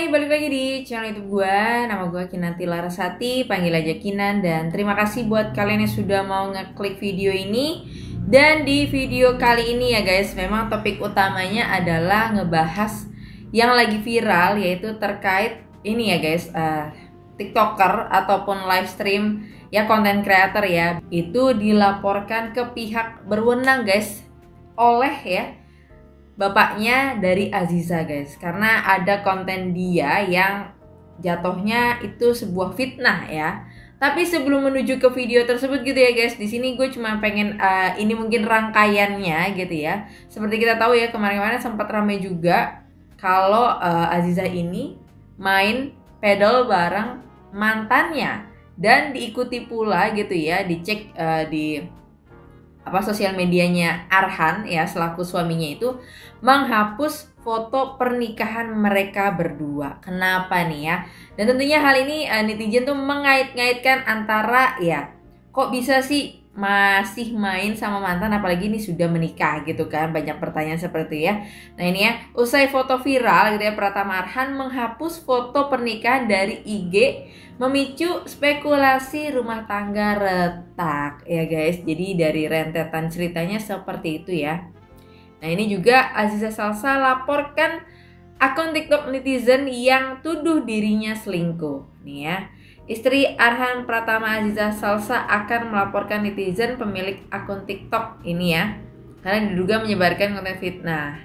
Hai, balik lagi di channel YouTube gue. Nama gue Kinanti Larasati, panggil aja Kinan. Dan terima kasih buat kalian yang sudah mau ngeklik video ini. Dan di video kali ini ya guys, memang topik utamanya adalah ngebahas yang lagi viral, yaitu terkait ini ya guys, TikToker ataupun live stream ya, konten creator ya, itu dilaporkan ke pihak berwenang guys, oleh ya bapaknya dari Aziza guys, karena ada konten dia yang jatuhnya itu sebuah fitnah ya. Tapi sebelum menuju ke video tersebut gitu ya guys, di sini gue cuma pengen ini mungkin rangkaiannya gitu ya. Seperti kita tahu ya, kemarin-kemarin sempat ramai juga kalau Aziza ini main pedal bareng mantannya, dan diikuti pula gitu ya, dicek di sosial medianya Arhan ya, selaku suaminya itu menghapus foto pernikahan mereka berdua. Kenapa nih ya? Dan tentunya hal ini netizen tuh mengait-ngaitkan antara ya, kok bisa sih masih main sama mantan, apalagi ini sudah menikah gitu kan. Banyak pertanyaan seperti ya. Nah ini ya, usai foto viral gitu ya, Pratama Arhan menghapus foto pernikahan dari IG, memicu spekulasi rumah tangga retak ya guys. Jadi dari rentetan ceritanya seperti itu ya. Nah ini juga Aziza Salsa laporkan akun TikTok netizen yang tuduh dirinya selingkuh. Nih ya, istri Arhan Pratama Aziza Salsa akan melaporkan netizen pemilik akun TikTok ini ya, karena diduga menyebarkan konten fitnah.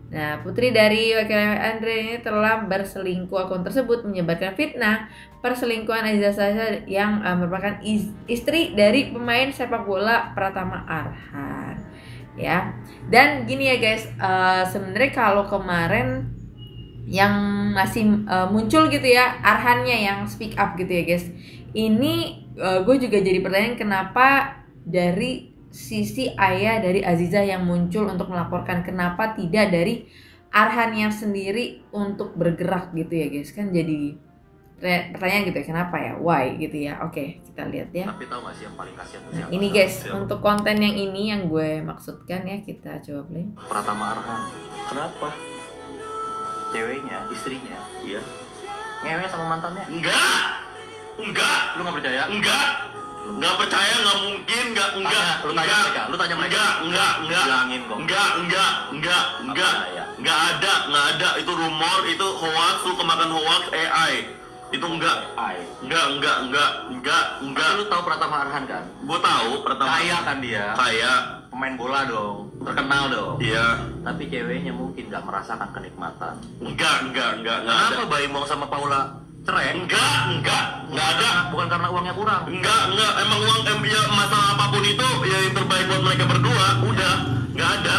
Nah, putri dari wakil Andre ini telah berselingkuh. Akun tersebut menyebarkan fitnah perselingkuhan Aziza Salsa yang merupakan istri dari pemain sepak bola Pratama Arhan ya. Dan gini ya guys, sebenarnya kalau kemarin yang masih muncul gitu ya, Arhannya yang speak up gitu ya guys, ini gue juga jadi pertanyaan, kenapa dari sisi ayah dari Aziza yang muncul untuk melaporkan, kenapa tidak dari Arhan yang sendiri untuk bergerak gitu ya guys. Kan jadi pertanyaan gitu ya, kenapa ya, why gitu ya. Oke, kita lihat ya. Tapi tahu gak sih yang paling kasihan tuh Nah, ini guys, untuk konten yang ini yang gue maksudkan ya, kita coba play. Pratama Arhan. Kenapa? Ceweknya, istrinya, iya, ngewe sama mantannya. Enggak. Lu gak percaya? Enggak percaya, enggak mungkin, enggak. Lu tanya mereka, Enggak. Bilangin kok. Enggak ada. Itu rumor, itu hoax, lu kemakan hoax AI. Itu enggak. Tapi lu tahu Pratama Arhan kan? Gua tahu pertama. Kaya kan dia? Kaya. Pemain bola dong, terkenal dong. Iya. Tapi ceweknya mungkin gak merasakan kenikmatan. Enggak ada. Kenapa Bayi Mong sama Paula cerai? Enggak ada. Bukan karena uangnya kurang. Enggak. Emang uang ya, masalah apapun itu ya yang terbaik buat mereka berdua. Udah. Enggak ada.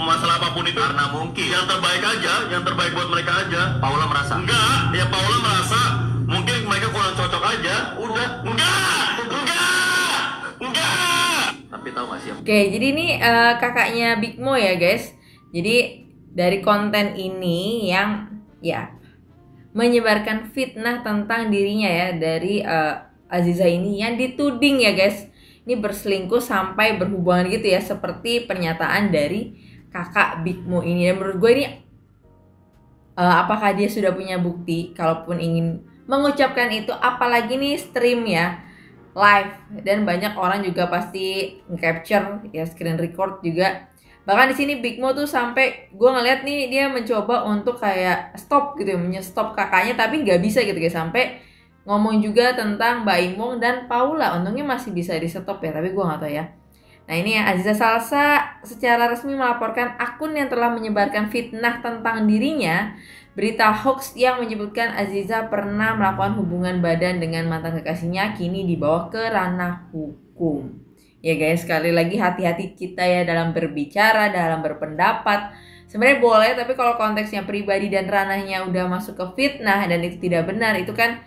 Masalah apapun itu Karena mungkin yang terbaik aja, yang terbaik buat mereka aja. Paula merasa. Enggak, ya Paula merasa mungkin mereka kurang cocok aja. Udah. Enggak. Tapi tahu gak sih? Oke, jadi ini kakaknya Big Mo ya guys. Jadi dari konten ini yang ya menyebarkan fitnah tentang dirinya ya, dari Aziza ini yang dituding ya guys, ini berselingkuh sampai berhubungan gitu ya, seperti pernyataan dari kakak Big Mo ini. Dan menurut gue ini apakah dia sudah punya bukti kalaupun ingin mengucapkan itu, apalagi nih stream ya, live, dan banyak orang juga pasti nge-capture ya, screen record juga. Bahkan di sini Big Mo tuh sampai gue ngeliat nih, dia mencoba untuk kayak stop gitu ya, menyestop kakaknya, tapi nggak bisa gitu guys. Sampai ngomong juga tentang Bayi Mong dan Paula, untungnya masih bisa di stop ya, tapi gue nggak tahu ya. Nah ini ya, Aziza Salsa secara resmi melaporkan akun yang telah menyebarkan fitnah tentang dirinya. Berita hoax yang menyebutkan Aziza pernah melakukan hubungan badan dengan mantan kekasihnya kini dibawa ke ranah hukum. Ya guys, sekali lagi hati-hati kita ya dalam berbicara, dalam berpendapat. Sebenarnya boleh, tapi kalau konteksnya pribadi dan ranahnya udah masuk ke fitnah dan itu tidak benar, itu kan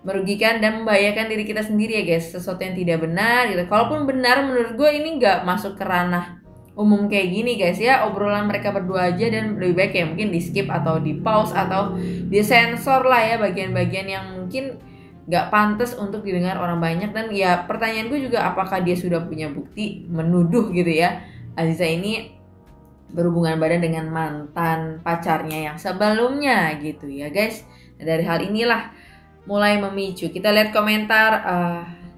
merugikan dan membahayakan diri kita sendiri ya guys. Sesuatu yang tidak benar gitu. Kalaupun benar, menurut gue ini nggak masuk ke ranah umum kayak gini guys ya. Obrolan mereka berdua aja, dan lebih baik ya mungkin di skip atau di pause atau disensor lah ya bagian-bagian yang mungkin gak pantas untuk didengar orang banyak. Dan ya pertanyaan gue juga, apakah dia sudah punya bukti menuduh gitu ya Aziza ini berhubungan badan dengan mantan pacarnya yang sebelumnya gitu ya guys. Nah, dari hal inilah mulai memicu. Kita lihat komentar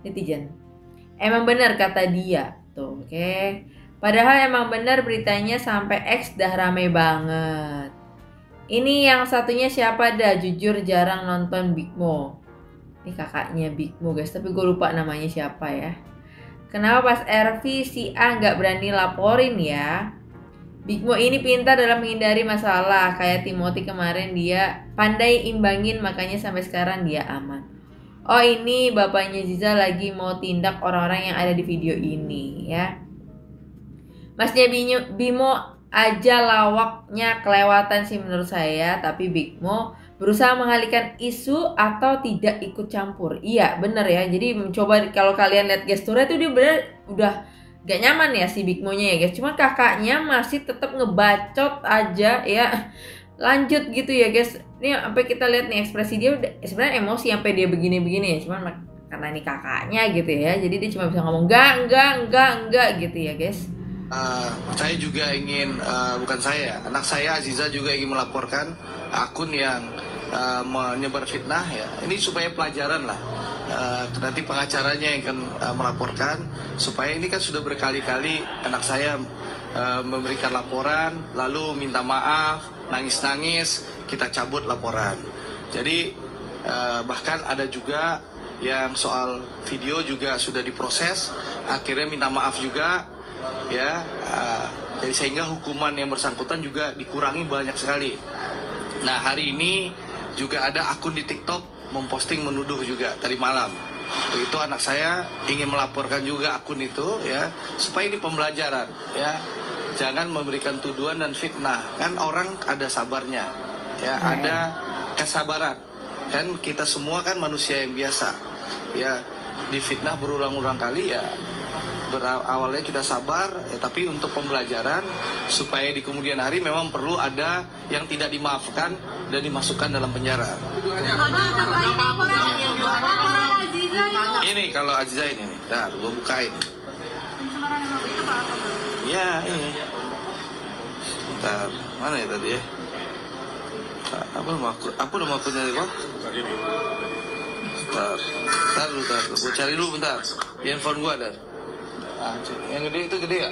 netizen. Emang benar kata dia tuh, oke. Padahal emang benar beritanya sampai X dah rame banget. Ini yang satunya siapa dah? Jujur jarang nonton Big Mo. Ini kakaknya Big Mo guys, tapi gue lupa namanya siapa ya. Kenapa pas RV si A nggak berani laporin ya? Big Mo ini pintar dalam menghindari masalah. Kayak Timothy kemarin, dia pandai imbangin, makanya sampai sekarang dia aman. Oh, ini bapaknya Ziza lagi mau tindak orang-orang yang ada di video ini ya. Masnya Bimo aja lawaknya kelewatan sih menurut saya. Tapi Big Mo berusaha mengalihkan isu atau tidak ikut campur. Iya bener ya. Jadi mencoba, kalau kalian lihat gesturnya tuh dia bener udah gak nyaman ya si Big Mo-nya ya guys. Cuma kakaknya masih tetap ngebacot aja ya. Lanjut gitu ya guys. Ini sampai kita lihat nih ekspresi dia udah sebenarnya emosi sampai dia begini-begini ya. Cuman karena ini kakaknya gitu ya. Jadi dia cuma bisa ngomong enggak gitu ya guys. Saya juga ingin, bukan saya, anak saya Aziza juga ingin melaporkan akun yang menyebar fitnah ya. Ini supaya pelajaran lah. Nanti pengacaranya yang akan melaporkan, supaya ini kan sudah berkali-kali anak saya memberikan laporan, lalu minta maaf, nangis-nangis, kita cabut laporan. Jadi bahkan ada juga yang soal video juga sudah diproses, akhirnya minta maaf juga. Ya, jadi sehingga hukuman yang bersangkutan juga dikurangi banyak sekali. Nah, hari ini juga ada akun di TikTok memposting menuduh juga tadi malam. Itu anak saya ingin melaporkan juga akun itu ya, supaya ini pembelajaran ya. Jangan memberikan tuduhan dan fitnah. Kan orang ada sabarnya. Ya, ada kesabaran. Kan kita semua kan manusia yang biasa. Ya, difitnah berulang-ulang kali ya. Awalnya kita sabar, ya, tapi untuk pembelajaran supaya di kemudian hari memang perlu ada yang tidak dimaafkan dan dimasukkan dalam penjara. Ini kalau Aziza ini nih, dah gue bukain. Ya ini. Bentar, mana ya tadi ya? Apa nama akunnya itu? Bentar, gue cari dulu bentar. Di handphone gue ada. Yang gede itu gede ya?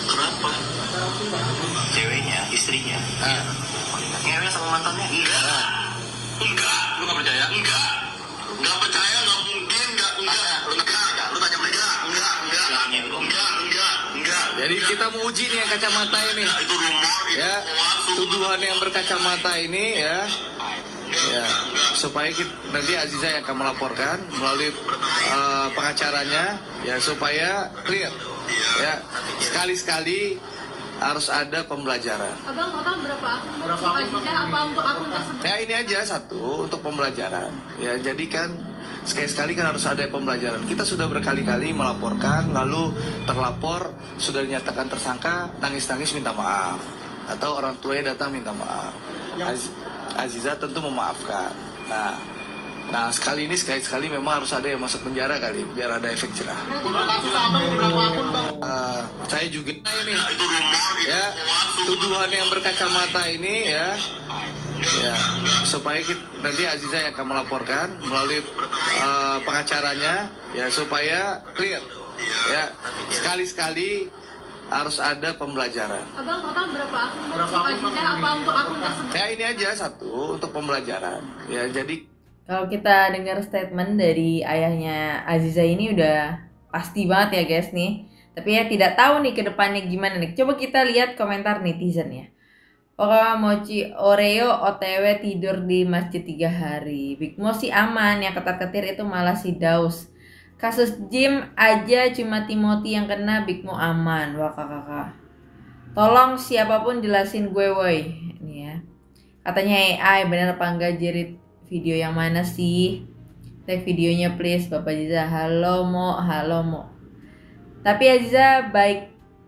Kenapa? Ceweknya, istrinya. Ngewe sama mantannya? Enggak. Lu nggak percaya? Enggak. Nggak percaya, nggak mungkin, enggak. Lu tanya mereka? Enggak. Jadi kita mau uji nih yang kacamata ini. Itu rumor, itu Ya, tuduhan yang berkacamata ini ya. Ya, supaya nanti Aziza yang akan melaporkan melalui pengacaranya ya, supaya clear. Ya, sekali-sekali harus ada pembelajaran. Abang berapa akun? Apa untuk akun tersebut? Ya ini aja satu untuk pembelajaran. Ya jadi kan sekali-sekali kan harus ada pembelajaran. Kita sudah berkali-kali melaporkan, lalu terlapor sudah dinyatakan tersangka, nangis-nangis minta maaf, atau orang tuanya datang minta maaf. Aziza tentu memaafkan. Nah sekali memang harus ada yang masuk penjara kali, biar ada efek jerah. Saya juga ini ya, tuduhan yang berkacamata ini ya. Ya, supaya nanti Aziza yang akan melaporkan melalui pengacaranya ya, supaya clear. Ya, sekali-sekali harus ada pembelajaran. Abang berapa akun? Apa untuk akun tersebut? Ya ini aja satu untuk pembelajaran. Ya jadi Kalau kita dengar statement dari ayahnya Aziza ini udah pasti banget ya guys nih. Tapi ya tidak tahu nih ke depannya gimana nih. Coba kita lihat komentar netizen ya. Pokoknya Mochi Oreo OTW tidur di masjid 3 hari. Big Mo sih aman, yang ketar-ketir itu malah si Daus. Kasus Jim aja cuma Timothy yang kena, Big Mo aman. Wah kakak. Tolong siapapun jelasin gue woi. Ini ya. Katanya AI bener apa enggak jerit video yang mana sih? Tag videonya please Bapak Aziza. Halo Mo. Tapi Aziza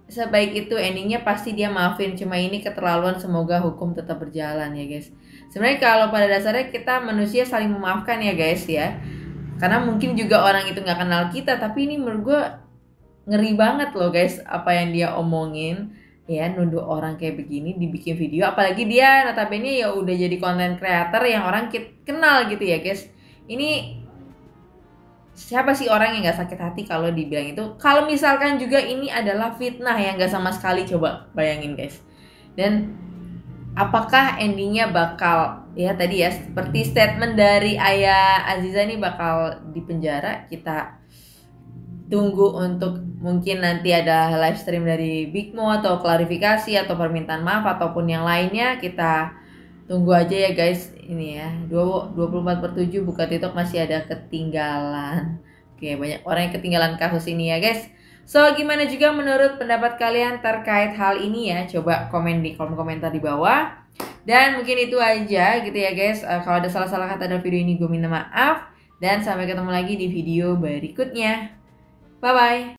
sebaik itu endingnya pasti dia maafin. Cuma ini keterlaluan, semoga hukum tetap berjalan ya guys. Sebenarnya kalau pada dasarnya kita manusia saling memaafkan ya guys ya. Karena mungkin juga orang itu nggak kenal kita, tapi ini menurut gue ngeri banget loh guys apa yang dia omongin ya, nuduh orang kayak begini dibikin video, apalagi dia notabene ya udah jadi content creator yang orang kenal gitu ya guys. Ini siapa sih orang yang nggak sakit hati kalau dibilang itu? Kalau misalkan juga ini adalah fitnah yang nggak sama sekali, coba bayangin guys. Dan apakah endingnya bakal ya tadi ya seperti statement dari ayah Aziza ini bakal dipenjara? Kita tunggu untuk mungkin nanti ada live stream dari Big Mo atau klarifikasi atau permintaan maaf ataupun yang lainnya. Kita tunggu aja ya guys. Ini ya 24/7 buka TikTok masih ada ketinggalan. Oke, banyak orang yang ketinggalan kasus ini ya guys. So gimana juga menurut pendapat kalian terkait hal ini ya? Coba komen di kolom komentar di bawah. Dan mungkin itu aja gitu ya guys. Kalau ada salah-salah kata dalam video ini gue minta maaf. Dan sampai ketemu lagi di video berikutnya. Bye-bye.